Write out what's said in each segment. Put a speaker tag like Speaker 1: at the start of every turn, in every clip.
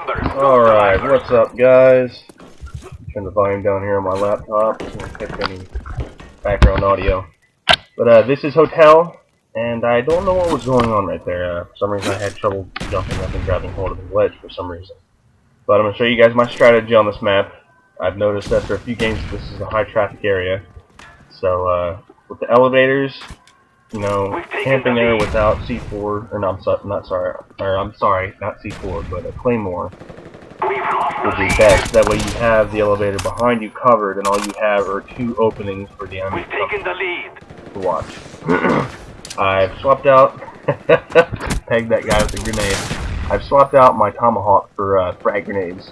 Speaker 1: Alright, what's up guys? Turn the volume down here on my laptop so I don't catch any background audio. But this is Hotel, and I don't know what was going on right there. For some reason I had trouble jumping up and grabbing hold of the ledge for some reason. But I'm going to show you guys my strategy on this map. I've noticed after a few games this is a high traffic area. So with the elevators, you know, camping there without C4, or no, not C4, but a Claymore would be best. That way you have the elevator behind you covered, and all you have are two openings for the enemy to watch. I've swapped out, pegged that guy with a grenade. I've swapped out my Tomahawk for frag grenades.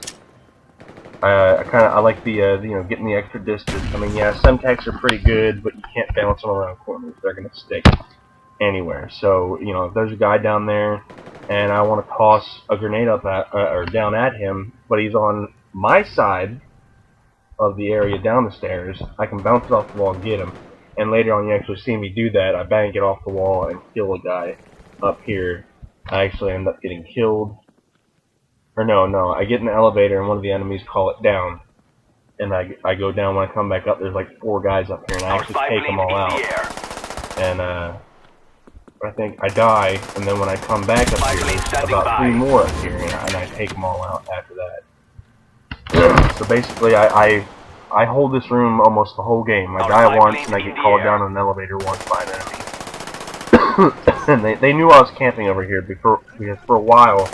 Speaker 1: I like the you know, getting the extra distance. I mean, yeah, some techs are pretty good, but you can't balance them around corners. They're gonna stick anywhere. So, you know, if there's a guy down there and I want to toss a grenade up at or down at him, but he's on my side of the area down the stairs, I can bounce it off the wall and get him. And later on, you actually see me do that. I bang it off the wall and kill a guy up here. I actually end up getting killed. Or no, I get in the elevator and one of the enemies call it down. And I go down. When I come back up, there's like 4 guys up here, and I actually take them all out. And I think I die, and then when I come back up here, there's about 3 more up here, and I take them all out after that. So basically, I hold this room almost the whole game. I die once, and I get called down on an elevator once by an enemy. And they knew I was camping over here because for a while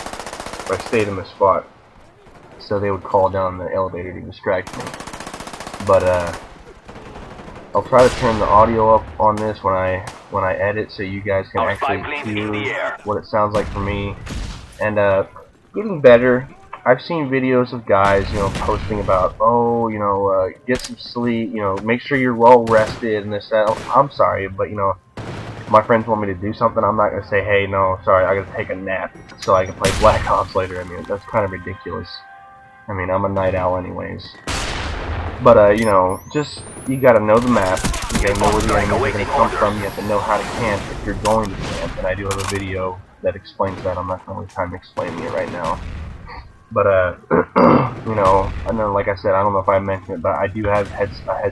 Speaker 1: I stayed in this spot, so they would call down the elevator to distract me. But I'll try to turn the audio up on this when I edit, so you guys can actually hear what it sounds like for me. And getting better. I've seen videos of guys, you know, posting about, oh, you know, get some sleep, you know, make sure you're well rested and this, that. I'm sorry, but you know, my friends want me to do something, I'm not going to say, hey, no, sorry, I got to take a nap so I can play Black Ops later. I mean, that's kind of ridiculous. I mean, I'm a night owl anyways. But, you know, just, you got to know the map. You got to know where the enemies are going to come from. You have to know how to camp if you're going to camp. And I do have a video that explains that. I'm not going to have time explaining it right now. But, you know, like I said, I don't know if I mentioned it, but I do have a headset. I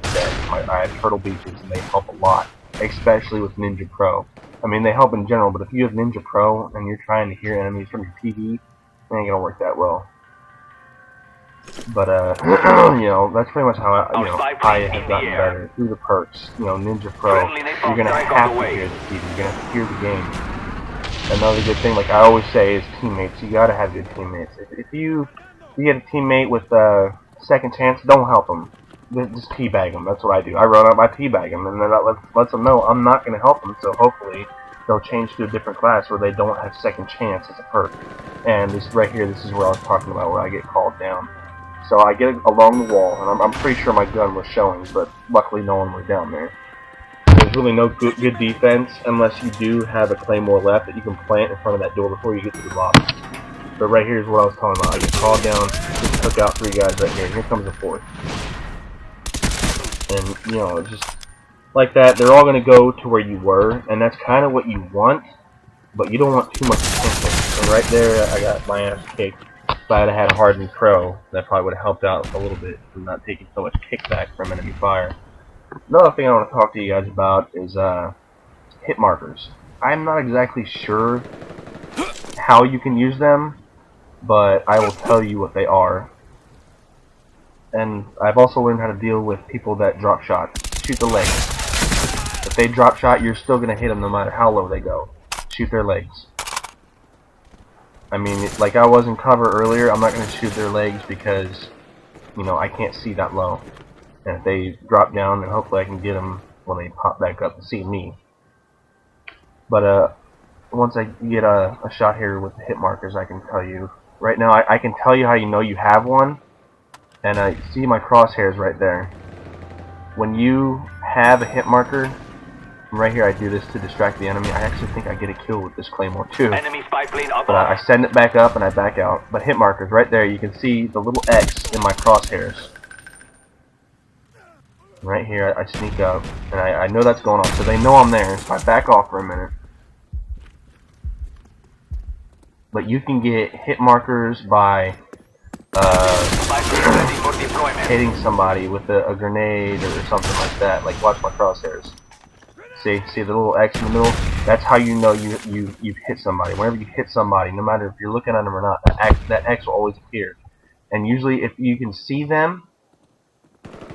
Speaker 1: have Turtle Beaches, and they help a lot. Especially with Ninja Pro. I mean, they help in general, but if you have Ninja Pro and you're trying to hear enemies from your TV, it ain't gonna work that well. But, you know, that's pretty much how I have gotten better through the perks. You know, Ninja Pro, you're gonna have to hear the TV, you're gonna have to hear the game. Another good thing, like I always say, is teammates. You gotta have good teammates. If you get a teammate with second chance, don't help them. Just teabag them. That's what I do. I run up, I teabag them, and then that lets them know I'm not going to help them. So hopefully they'll change to a different class where they don't have second chance as a perk. And this right here, this is where I was talking about, where I get called down. So I get along the wall, and I'm pretty sure my gun was showing, but luckily no one was down there. There's really no good defense unless you do have a Claymore left that you can plant in front of that door before you get to the lobby. But right here is what I was talking about. I get called down, just took out 3 guys right here, and here comes the 4th. And, you know, just like that, they're all going to go to where you were, and that's kind of what you want, but you don't want too much attention. And right there, I got my ass kicked. If I had had a hardened pro, that probably would have helped out a little bit from not taking so much kickback from enemy fire. Another thing I want to talk to you guys about is hit markers. I'm not exactly sure how you can use them, but I will tell you what they are. And I've also learned how to deal with people that drop shot. Shoot the legs. If they drop shot, you're still going to hit them no matter how low they go. Shoot their legs. I mean, like I was in cover earlier, I'm not going to shoot their legs because, you know, I can't see that low. And if they drop down, then hopefully I can get them when they pop back up to see me. But once I get a shot here with the hit markers, I can tell you. Right now, I can tell you how you know you have one. And see my crosshairs right there. When you have a hit marker, right here I do this to distract the enemy. I actually think I get a kill with this Claymore too. But I send it back up and I back out. But hit markers, right there, you can see the little X in my crosshairs. Right here, I sneak up, and I know that's going on, so they know I'm there, so I back off for a minute. But you can get hit markers by hitting somebody with a grenade or something like that. Like, watch my crosshairs. See the little X in the middle? That's how you know you've hit somebody. Whenever you hit somebody, no matter if you're looking at them or not, that X will always appear. And usually, if you can see them,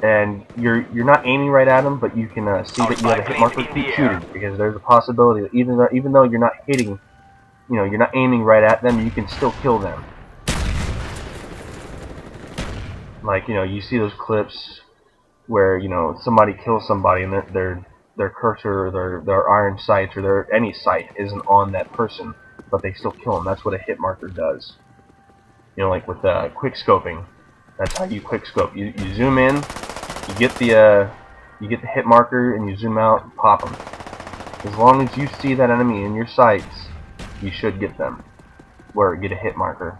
Speaker 1: and you're not aiming right at them, but you can see that you have a hit marker, keep shooting, because there's a possibility that even though you're not hitting, you're not aiming right at them, you can still kill them. Like, you see those clips where somebody kills somebody and their cursor or their iron sights or any sight isn't on that person, but they still kill them. That's what a hit marker does. Like with quick scoping, that's how you quick scope. You zoom in, you get the hit marker, and you zoom out and pop them. As long as you see that enemy in your sights, you should get them, or get a hit marker.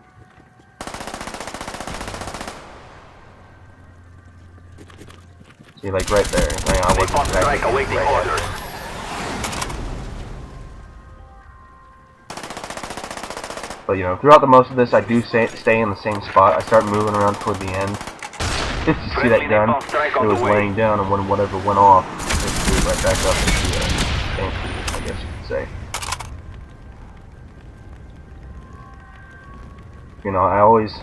Speaker 1: See, like right there. I wasn't exactly right. But throughout the most of this, I do stay in the same spot. I start moving around toward the end. Just to see that gun, it was laying down, and when whatever went off, it flew right back up into the same speed, I guess you could say. I always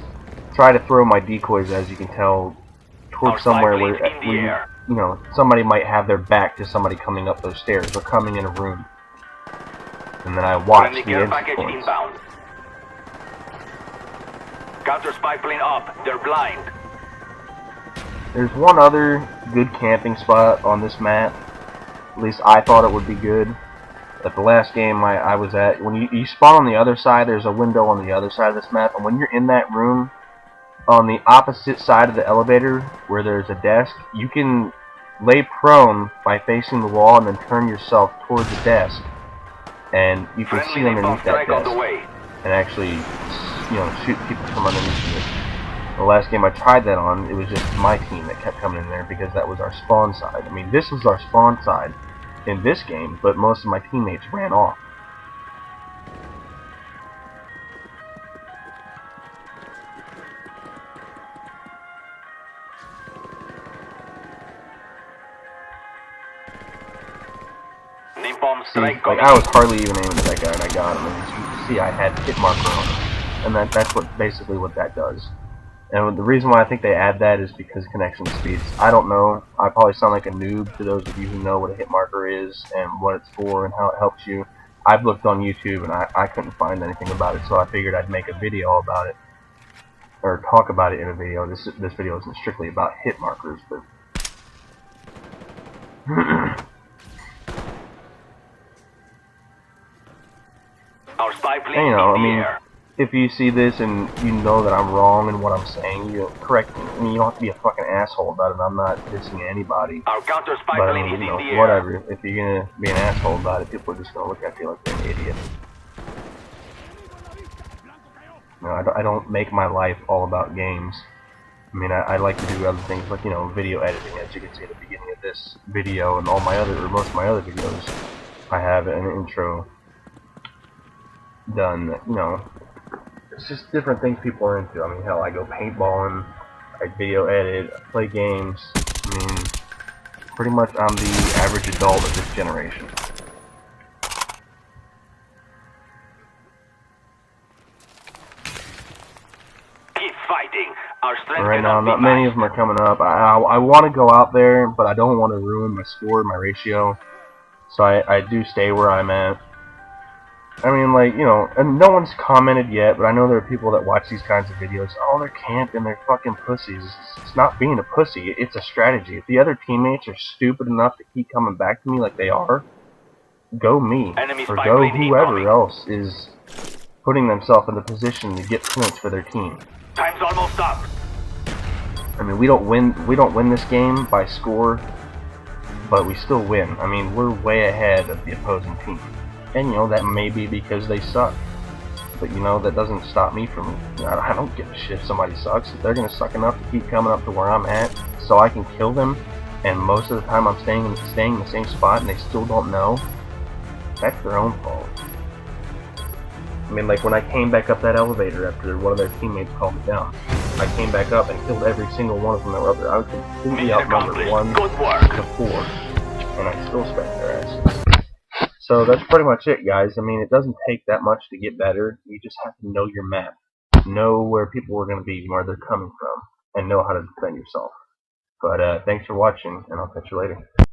Speaker 1: try to throw my decoys, as you can tell, towards somewhere where somebody might have their back to somebody coming up those stairs or coming in a room, and then I watch the entry points.
Speaker 2: Counter spy plane up. They're blind.
Speaker 1: There's one other good camping spot on this map. At least I thought it would be good. At the last game I was at, when you spawn on the other side, there's a window on the other side of this map, and when you're in that room, on the opposite side of the elevator, where there's a desk, you can lay prone by facing the wall and then turn yourself towards the desk, and you can see underneath that desk, and actually, shoot people from underneath it. The last game I tried that on, it was just my team that kept coming in there because that was our spawn side. I mean, this was our spawn side in this game, but most of my teammates ran off. See, like, I was hardly even aiming at that guy, and I got him. And as you can see, I had hit marker on him, and that's basically what that does. And the reason why I think they add that is because connection speeds. I don't know. I probably sound like a noob to those of you who know what a hit marker is and what it's for and how it helps you. I've looked on YouTube and I couldn't find anything about it, so I figured I'd make a video about it, or talk about it in a video. This video isn't strictly about hit markers, but
Speaker 2: our spy plane
Speaker 1: I mean, if you see this and you know that I'm wrong in what I'm saying, you correct me. I mean, you don't have to be a fucking asshole about it. I'm not dissing anybody.
Speaker 2: Our counter spy
Speaker 1: But,
Speaker 2: plane is in the air.
Speaker 1: whatever. If you're gonna be an asshole about it, people are just gonna look at you like you're an idiot. I don't make my life all about games. I mean, I like to do other things like, video editing, as you can see at the beginning of this video, and most of my other videos, I have an intro done that, it's just different things people are into. I mean, hell, I go paintballing, I video edit, I play games. I mean, pretty much I'm the average adult of this generation.
Speaker 2: Keep fighting. Our strength
Speaker 1: Right now,
Speaker 2: cannot be
Speaker 1: not many of them are coming up. I want to go out there, but I don't want to ruin my score, my ratio. So I do stay where I'm at. I mean, like, and no one's commented yet, but I know there are people that watch these kinds of videos. Oh, they're camping, they're fucking pussies. It's not being a pussy, it's a strategy. If the other teammates are stupid enough to keep coming back to me like they are, go me. Or go whoever else is putting themselves in the position to get points for their team.
Speaker 2: Time's almost up.
Speaker 1: I mean, we don't win this game by score, but we still win. I mean, we're way ahead of the opposing team. And, that may be because they suck. But, that doesn't stop me from, I don't give a shit if somebody sucks. If they're going to suck enough to keep coming up to where I'm at so I can kill them, and most of the time I'm staying in the same spot and they still don't know, that's their own fault. I mean, like when I came back up that elevator after one of their teammates called me down, I came back up and killed every single one of them that were up there. I was completely
Speaker 2: Mission
Speaker 1: outnumbered
Speaker 2: accomplished.
Speaker 1: 1
Speaker 2: Good work.
Speaker 1: to 4, and I still spanked their asses. So that's pretty much it, guys. I mean, it doesn't take that much to get better. You just have to know your map, know where people are going to be, where they're coming from, and know how to defend yourself. But thanks for watching, and I'll catch you later.